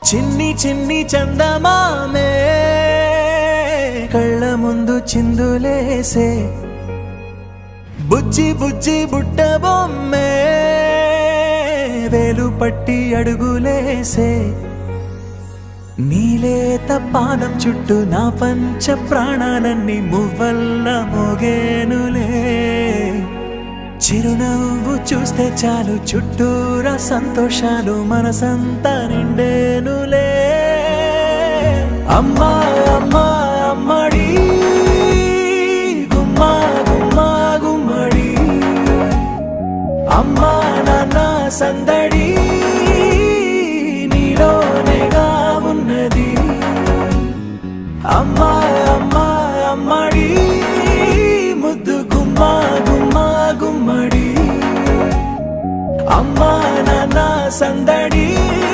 చిన్ని చిన్ని చందమామే కళ్ళ ముందు చిందులేసే బుజ్జి బుజ్జి బుట్ట బొమ్మే వేలు పట్టి అడుగులేసే నీలేత పాదం చుట్టూ నా పంచ ప్రాణాలన్నీ మువ్వల్ల మోగేనులే చిరునవ్వు చూస్తే చాలు చుట్టూరా సంతోషాలు మనసంతా నిండేనులే అమ్మా అమ్మా అమ్మడి గుమ్మా గుమ్మా గుమ్మడి అమ్మా నాన్న సంద